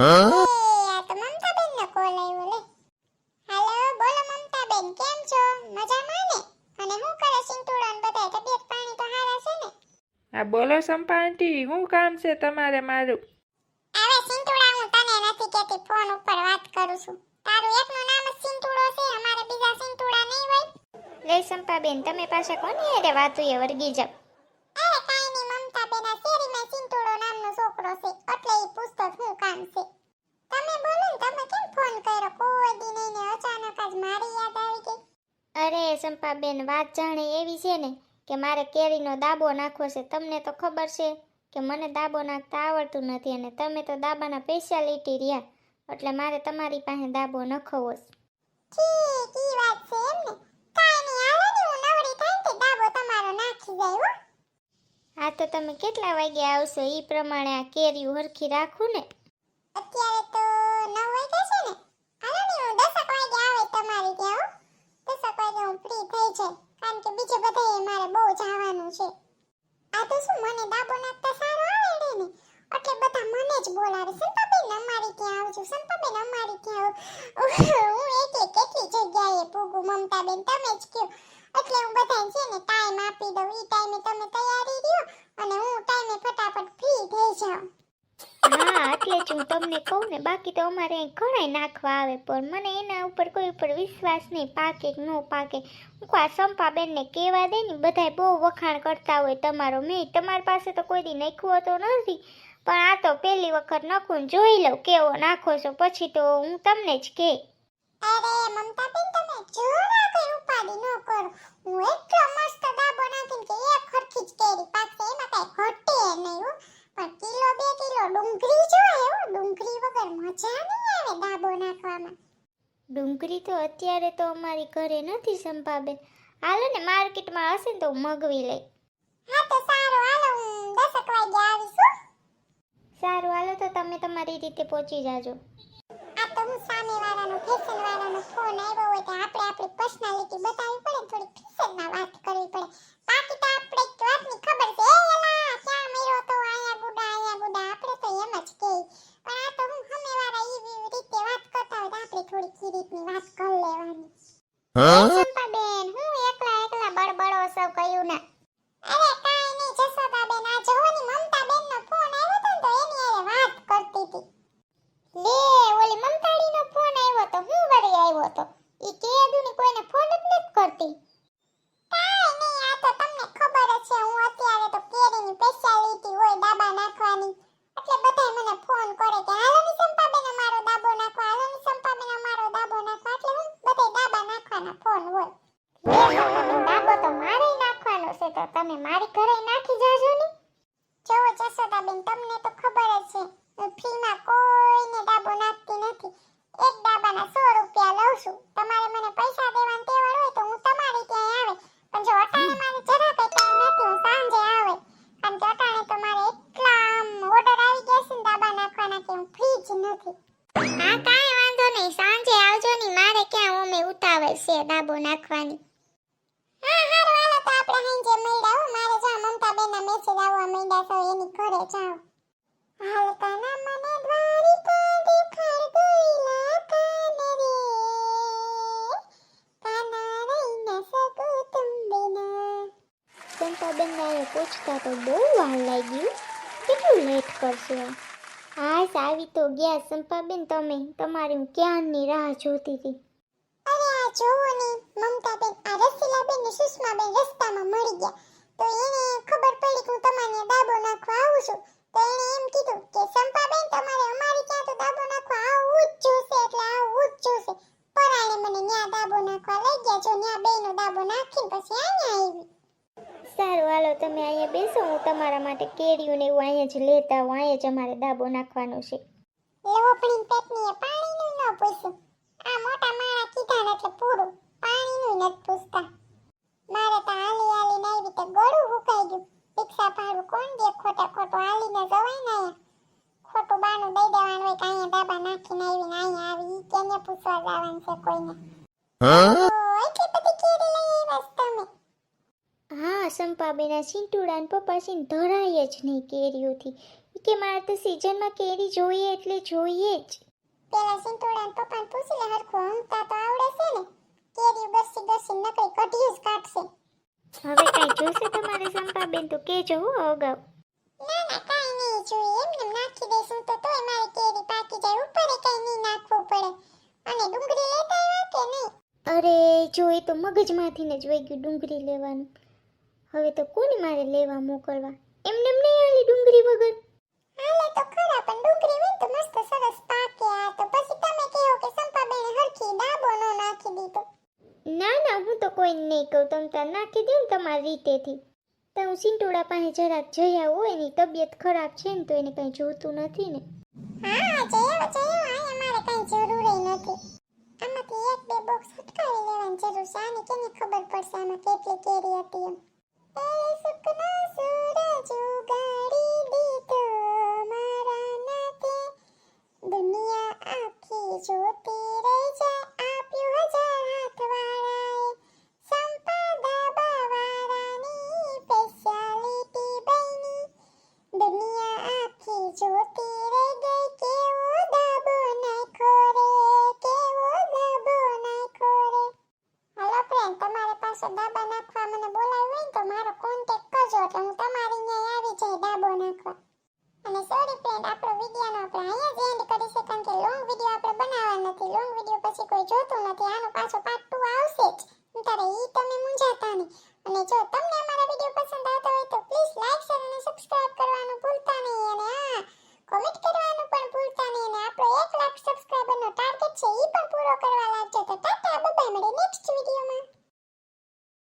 આ તો મમતાબેન નો કોલ આવ્યો લે. હાલો, બોલો મમતાબેન, કેમ છો? મજામાં ને? અને હું કરે સિંટુડા ને બધા તબિયત પાણી તો હારા છે ને? આ બોલો સંપા આંટી, શું કામ છે તમારે મારું? હવે સિંટુડા હું તને નથી કહેતી, ફોન ઉપર વાત કરું છું. તારું એકનું નામ જ સિંટુડો છે, અમારે બીજા સિંટુડા નહીં હોય. લે સંપાબેન, તમે પાછા કોની હારે વાતુએ વળગી જાવ? અરે કાઈ નહીં મમતાબેન, આ શેરીમાં સિંટુડો નામનો છોકરો છે, એટલે ઈ પૂછતો શું કામ છે. તમે બોલો ને, તમે કેમ ફોન કર્યો? કોઈ દી નહીં ને અચાનક જ મારી યાદ આવી ગઈ. અરે સંપાબેન, વાત જાણે એવી છે ને કે મારે કેરીનો દાબો નાખવો છે. તમને તો ખબર છે કે મને દાબો નાખતા આવડતું નથી, અને તમે તો દાબાના સ્પેશિયાલિટી રહ્યા, એટલે મારે તમારી પાસે દાબો નખવો છે. ઠીક, ઈ વાત છે એમ ને? કાઈ નહીં, હાલો ને, હું નવરી થાય ને તે દાબો તમારો નાખી જાય હો. હા, તો તમે કેટલા વાગે આવશો? એ પ્રમાણે આ કેરીઓ હરખી રાખું ને. અત્યારે તો 9 વાગ્યા છે ને? હાલો ને, હું 10 વાગે આવે તમારી ત્યાં હો. 10 વાગે હું ફ્રી થઈ જાય, કારણ કે બીજે બધાએ મારે બહુ જવાનું છે. આ તો શું, મને દાબો નાખતા સારો આવડે ને, એટલે બધા મને જ બોલાવે, સંપાબેન અમારી ત્યાં આવજો, સંપાબેન અમારી ત્યાં આવો. હું એટલે કેટલી જગ્યાએ પૂગું મમતાબેન, તમે જ કહો. એટલે હું બધાને છે ને ટાઈમ આપી દઉં, ઈ ટાઈમે તમે તૈયારી રહ્યો અને હું ટાઈમે ફટાફટ ફ્રી થઈ જાઉં. હા, એટલે જ હું તમને કહું ને. બાકી તો અમારે અહીં ઘણાય નાખવા આવે, પણ મને એના ઉપર કોઈ ઉપર વિશ્વાસ નહીં, પાકે કે ન પાકે. હું આ સંપાબેનને કહેવા દે ને, બધાય બહુ વખાણ કરતા હોય તમારો. મેં તમારી પાસે તો કોઈ દી નાખ્યો તો નથી, પણ આ તો પહેલી વખત નાખું જોઈ લઉં કેવો નાખો છો, પછી તો હું તમને જ કહે. અરે મમતાબેન, તમે જરા કઈ ઉપાડી ન કરો. હું એટલો મસ્ત દાબો નાખીને કે એક ખરખી જ કેરી પાકશે, એમાં કઈ ઘટે નહીં હો. પણ કિલો 2 કિલો ડુંગળી જોઈએ હો, ડુંગળી વગર મજા નહીં આવે દાબો નાખવામાં. ડુંગળી તો અત્યારે તો અમારી ઘરે નથી સંપાબેન. હાલો ને, માર્કેટમાં હશે ને તો હું મગવી લઈ. હા તો સારું, હાલો હું 10 વાગે આવીશ હો. સારું, હાલો તો તમે તમારી રીતે પહોંચી જાજો. આ તો હું સામેવાળાનો ફેશનવાળાનો ફોન આવ્યો હોય તો આપણે આપણી પર્સનાલિટી બતાવવી પડે, થોડી ફેશનમાં વાત કરવી પડે. બાકી તો આપણે એક વાતની ખબર છે, એ એલા ક્યાં મર્યો તો, અહીંયા ગુડા આપણે તો એમ જ કહીએ. પણ આ તો હું સામેવાળા એવી રીતે વાત કરતા હોય તો આપણે થોડી ઈ રીતની વાત કરી લેવાની. સંપાબેન, હું એકલા બળબડો સૌ કહ્યું ના. અરે કાઈ નહીં જસોદાબેન, આ જોવાની મમતાબેનનો ફોન આવ્યો તો ને, તો એની હારે વાત કરતી હતી. લે, ઓલી મમતાડીનો ફોન આવ્યો તો હું વળી આવ્યો તો. ઈ કેદુની કોઈને ફોન જ નથી કરતી. કાઈ નહીં, આ તો તમને ખબર જ છે, હું અત્યારે તો કેરીની સ્પેશિયાલિટી હોય દાબા નાખવાની, એટલે બધાય મને ફોન કરે કે હાલો ની સંપાબેન અમારો દાબો નાખવા, હાલો ની સંપાબેન અમારો દાબો નાખવા, એટલે હું બધાય દાબા નાખવાના ફોન હોય. લે સંપાબેન, દાબો તો મારે નાખવાનો છે, તો તમે મારી ઘરે નાખી જાજો ને. જોવો જસોદાબેન, તમને તો ખબર જ છે, હું ફ્રીમાં કોઈને દાબો નાખતી નથી. એક દાબાના 100 રૂપિયા લઉં છું. તમારે મને પૈસા દેવાનું તેવડ હોય તો હું તમારી ત્યાં આવે, પણ જો અટાણે મારે જરા કઈ ટાઈમ નથી, હું સાંજે આવે, કારણ કે અટાણે તો મારે એટલા ઓર્ડર આવી ગયા છે ને દાબા નાખવાના કે હું ફ્રી જ નથી. હા, કાંઈ વાંધો નહીં, સાંજે આવજો ને. મારે ક્યાં ઓમે ઉતાવળ છે દાબો નાખવાની. હા હારું, હાલો તો આપણે હાંજે મળ્યા હો. મારે જો મમતાબેનના મેસેજ આવવા માંડ્યા છે, એની ઘરે જાઉં. હાલકા ના મને દ્વારિકા દેખાડ ગઈલા કાન રે, કાના રહી ન શકું તુમ બિના. સંપાબેનને અહીંયા પૂછતા તો બહુ વાર લાગ્યું. કેટલું લેટ કરશે આ? હા, આવી તો ગયા સંપાબેન. તમે તમારી હું ક્યારની રાહ જોતી હતી. અરે આ જોવો ને મમતાબેન, આ રસીલાબેન ને સુષ્માબેન રસ્તામાં મળી ગયા, તો એને ખબર પડી કે હું તમારે દાબો નાખવા આવું છું, તો એને એમ કીધું કે સંપાબેન તમારે અમારી ત્યાં તો દાબો નાખવા આવવું જ જોશે, એટલે આવવું જ જોશે. પરાણે મને ન્યા દાબો નાખવા લઈ ગયા, જો ન્યા બેયનો દાબો નાખીને પછી અહીંયા આવી. સારું, હાલો તમે અહીંયા બેસો, હું તમારા માટે કેરીઓ ને એવું અહીંયા જ લેતા આવું. અહીંયા જ અમારે દાબો નાખવાનો છે. લોભણી પેટની પાણીનું ન પૂછ્યું, આ મોટા માણા કીધા ને એટલે પૂરું, પાણીનું નથી પૂછતા. મારે તો હાલી હાલીને આવી તો ગળું હુકાઈ ગયું. રિક્ષા ભાડું કોણ દે? ખોટું હાલીને જવાય ને, અહીંયા ખોટું બાનું દઈ દેવાનું હોય કે અહીંયા દાબા નાખીને આવીને અહીંયા આવી, ઈ કેને પૂછવા જવાનું છે કોઈને? એટલી બધી કેરી લઈ આવ્યા છો તમે? હા સંપાબેન, આ સિંટુડા ને પપ્પા સિંહ ધરાય જ નહીં કેરીઓથી. એ કે મારે તો સિઝનમાં કેરી જોઈએ એટલે જોઈએ જ. પેલા સિંટોડાને પપ્પાને પૂછી લે હરખું હંગતા તો આવડે છે ને કેરી ગસી ગસી નકરી કઢી જ કાઢશે. હવે કાંઈ જોશે તમારે સંપાબેન તો કહેજો હો અગાઉ. ના ના કાઈ નહીં જોઈએ એમને નાખી દઈશું તો તોય મારી કેરી પાકી જાય ઉપર કઈ નહીં નાખવું પડે. અને ડુંગળી લેતા આવ્યા કે નહીં? અરે જો એ તો મગજમાંથી ને જ વહી ગયું ડુંગળી લેવાનું. હવે તો કોને મારે લેવા મોકલવા? એમને નહીં હાલી ડુંગળી વગર. હાલે તો ખરા પણ ડુંગળી હોય તો મસ્ત સરસ પાકે. આ તો પછી તમે કહો કે સંપાબેને હરખી ડાબો નો નાખી દીધો. ના ના હું તો કોઈ નહીં કહું, તમે તાર નાખી દે ને તમારી રીતેથી. તો હું સિંટોડા પાસે જરાક જઈ આવું, એની તબિયત ખરાબ છે ને તો એને કંઈ જોતું નથી ને. હા જયો આ મારે કઈ જરૂર નથી. આમાંથી એક બે બોક્સ હટકાવી લેવાની જરૂર છે. આની કેને ખબર પડશે આમાં કેટલી કેરી હતી એમ. એ સુકના સૂરજ ઉગાડી દીધો મારા નાતે, દુનિયા આખી જોતી રહી જાય આપ્યું 1000 હાથવાળાએ, સંપાદા બાવાળાની સ્પેશિયાલિટી બની, દુનિયા આખી જોતી રહી ગઈ કેવો દાબો નાખ્યો રે, કેવો દાબો નાખ્યો રે. હાલો ફ્રેન્ડ, તમારે પાસે દાબા નાખવા મને બોલાવ્યું હોય ને તો મારો કોન્ટેક્ટ કરજો એટલે હું તમારી ત્યાં આવી જાય દાબો નાખવા. અને સોરી ફ્રેન્ડ, આપણો વિડિયોનો આપણે અહીંયા જ એન્ડ કરીશું કારણ કે લોંગ વિડિયો આપણે બનાવવા નથી. લોંગ વિડિયો પછી કોઈ જોતું નથી. આનો પાછો પાર્ટ 2 આવશે જ. ત્યારે ઈ તમે મૂંઝાતા નહીં. અને જો તમને અમારા વિડિયો પસંદ આવતા હોય તો પ્લીઝ લાઈક શેર અને સબસ્ક્રાઇબ કરવાનું ભૂલતા નહીં. અને હા, કોમેન્ટ કરવાનું પણ ભૂલતા નહીં. અને આપણો 1 લાખ સબસ્ક્રાઇબરનો ટાર્ગેટ છે ઈ પણ પૂરો કરવા લાગજો. તો